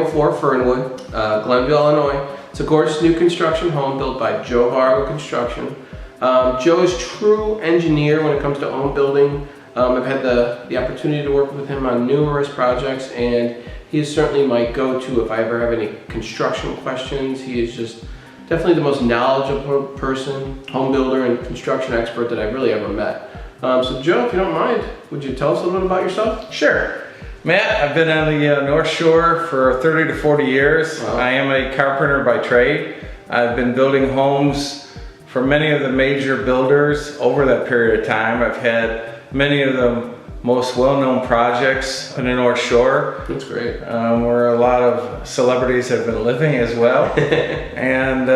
304 Fernwood, Glenville, Illinois. It's a gorgeous new construction home built by Joe Vargo Construction. Joe is a true engineer when it comes to home building. I've had the opportunity to work with him on numerous projects, and he is certainly my go-to if I ever have any construction questions. He is just definitely the most knowledgeable person, home builder, and construction expert that I've really ever met. So Joe, if you don't mind, would you tell us a little bit about yourself? Sure. Matt, I've been on the North Shore for 30 to 40 years. Wow. I am a carpenter by trade. I've been building homes for many of the major builders over that period of time. I've had many of the most well-known projects in the North Shore. That's great. Where a lot of celebrities have been living as well, and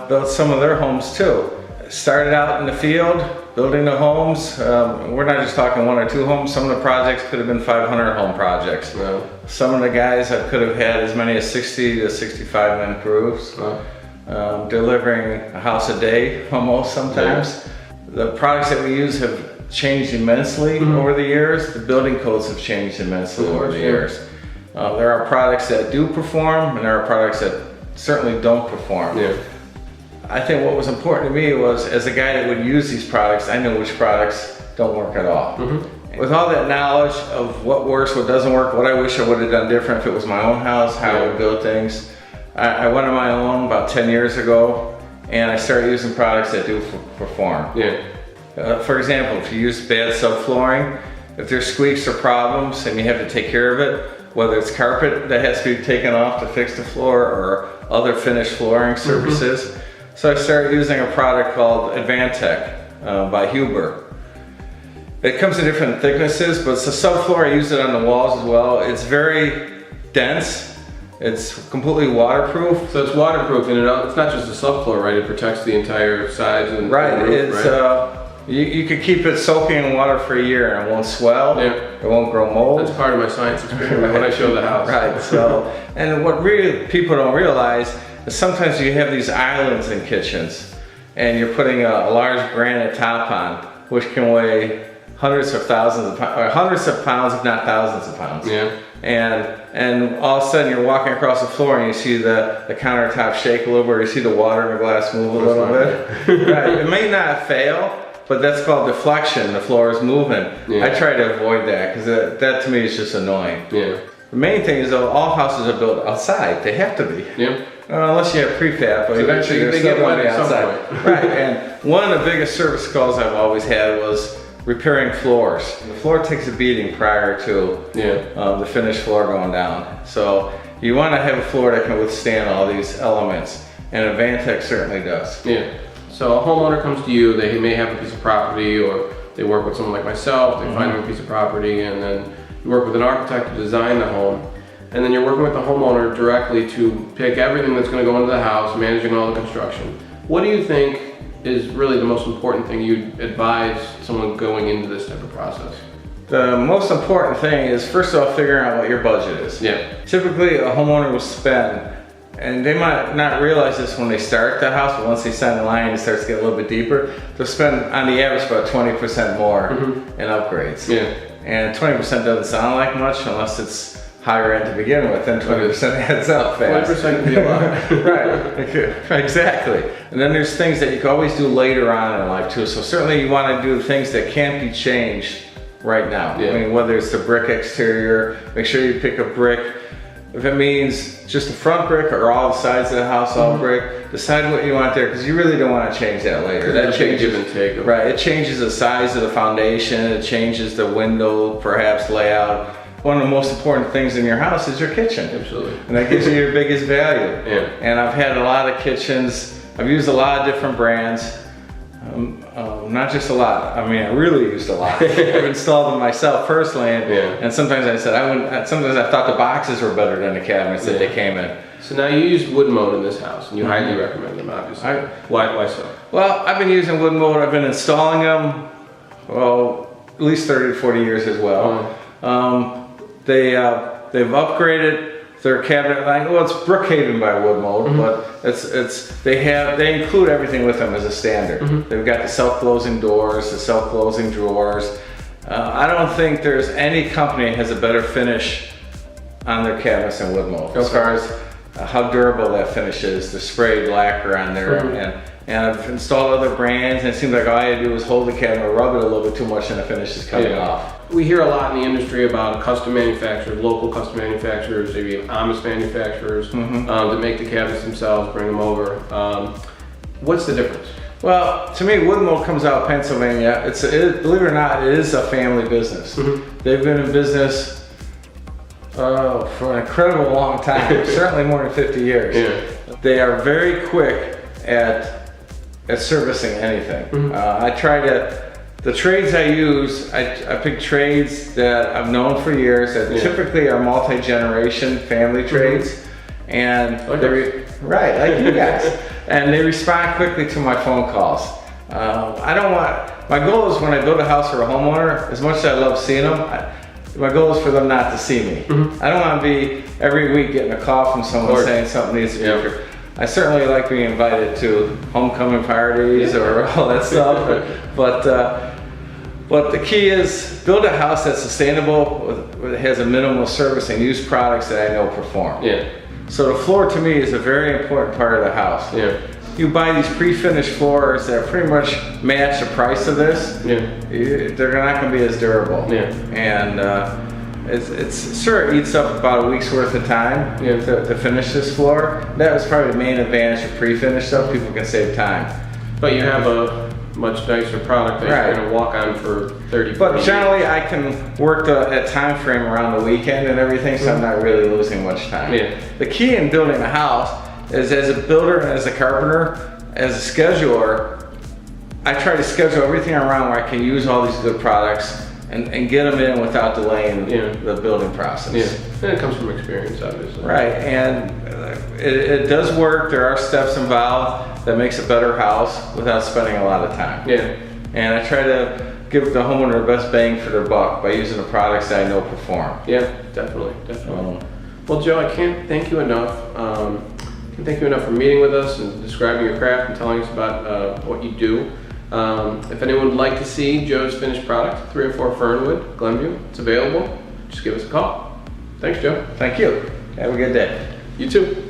built some of their homes too. Started out in the field, building the homes. We're not just talking one or two homes. Some of the projects could have been 500 home projects. Wow. Some of the guys I could have had as many as 60 to 65 man crews. Wow. Delivering a house a day almost sometimes. Yeah. The products that we use have changed immensely over the years. The building codes have changed immensely over the years. There are products that do perform, and there are products that certainly don't perform. Yeah. I think what was important to me was, as a guy that would use these products, I knew which products don't work at all. With all that knowledge of what works, what doesn't work, what I wish I would have done different if it was my own house, how I would build things, I went on my own about 10 years ago, and I started using products that do perform. For example, if you use bad subflooring, if there's squeaks or problems and you have to take care of it, whether it's carpet that has to be taken off to fix the floor or other finished flooring surfaces. So I started using a product called Advantech by Huber. It comes in different thicknesses, but it's a subfloor. I use it on the walls as well. It's very dense. It's completely waterproof. So it's waterproof, and it's not just the subfloor, right? It protects the entire sides and right. The roof, It's right? You could keep it soaking in water for a year and it won't swell. It won't grow mold. That's part of my science experiment when I show the house. Right. So, and what really people don't realize is sometimes you have these islands in kitchens, and you're putting a large granite top on, which can weigh hundreds of pounds, if not thousands of pounds. Yeah. And all of a sudden you're walking across the floor and you see the countertop shake a little bit, or you see the water in the glass move a little bit. Right. It may not fail, but that's called deflection. The floor is moving. I try to avoid that because that to me is just annoying. The main thing is, though, all houses are built outside. They have to be. Unless you have prefab, but eventually they get wet at outside. some point. Right. And one of the biggest service calls I've always had was repairing floors. The floor takes a beating prior to the finished floor going down. So you want to have a floor that can withstand all these elements, and Advantech certainly does. So a homeowner comes to you, they may have a piece of property, or they work with someone like myself, they find them a piece of property, and then you work with an architect to design the home, and then you're working with the homeowner directly to pick everything that's going to go into the house, managing all the construction. What do you think is really the most important thing you'd advise someone going into this type of process? The most important thing is, first of all, figuring out what your budget is. Typically a homeowner will spend, and they might not realize this when they start the house, but once they sign the line, it starts to get a little bit deeper. They'll spend, on the average, about 20% more in upgrades. And 20% doesn't sound like much unless it's higher end to begin with, then 20% adds up fast. 20% can be a lot. Right, exactly. And then there's things that you can always do later on in life too. So certainly you want to do things that can't be changed right now. I mean, whether it's the brick exterior, make sure you pick a brick. If it means just the front brick or all the sides of the house all brick, decide what you want there, because you really don't want to change that later. That changes, give and take. Right, it changes the size of the foundation, it changes the window, perhaps layout. One of the most important things in your house is your kitchen. Absolutely. And that gives you your biggest value. And I've had a lot of kitchens, I've used a lot of different brands. Not just a lot, I mean, I really used a lot. I've installed them myself personally, and sometimes I said, sometimes I thought the boxes were better than the cabinets that they came in. So now you use wood mold in this house, and you highly recommend them, obviously. Why so? Well, I've been using wood mold, I've been installing them, well, at least 30 to 40 years as well. They've upgraded their cabinet line. Well, it's Brookhaven by Wood Mold, but they include everything with them as a standard. They've got the self-closing doors, the self-closing drawers. I don't think there's any company that has a better finish on their cabinets in wood mold. As far as how durable that finish is, the sprayed lacquer on there, and I've installed other brands, and it seems like all I had to do was hold the cabinet, rub it a little bit too much, and the finish is coming off. We hear a lot in the industry about custom manufacturers, local custom manufacturers, maybe Amish manufacturers that make the cabinets themselves, bring them over. What's the difference? Well, to me, wood mold comes out of Pennsylvania. Believe it or not, it is a family business. They've been in business for an incredible long time, certainly more than 50 years. They are very quick at servicing anything. I try the trades I use, I pick trades that I've known for years that typically are multi-generation family trades. And right, like you guys. And they respond quickly to my phone calls. My goal is when I build a house for a homeowner, as much as I love seeing them, my goal is for them not to see me. I don't want to be every week getting a call from someone saying something needs to be fixed. I certainly like being invited to homecoming parties or all that stuff, but the key is build a house that's sustainable, that has a minimal service, and use products that I know perform. So the floor to me is a very important part of the house. You buy these pre-finished floors that pretty much match the price of this, they're not going to be as durable. And it's sure it eats up about a week's worth of time to finish this floor. That was probably the main advantage of pre-finished stuff. People can save time. But you have a much nicer product that you're going to walk on for 30 But generally I can work that time frame around the weekend and everything, so I'm not really losing much time. The key in building a house is, as a builder and as a carpenter, as a scheduler, I try to schedule everything around where I can use all these good products and get them in without delaying the building process. And it comes from experience, obviously. Right, and it does work. There are steps involved that makes a better house without spending a lot of time. And I try to give the homeowner the best bang for their buck by using the products that I know perform. Definitely. Well, Joe, I can't thank you enough. Thank you enough for meeting with us and describing your craft and telling us about what you do. If anyone would like to see Joe's finished product, 304 Fernwood, Glenview, it's available. Just give us a call. Thanks, Joe. Thank you. Have a good day. You too.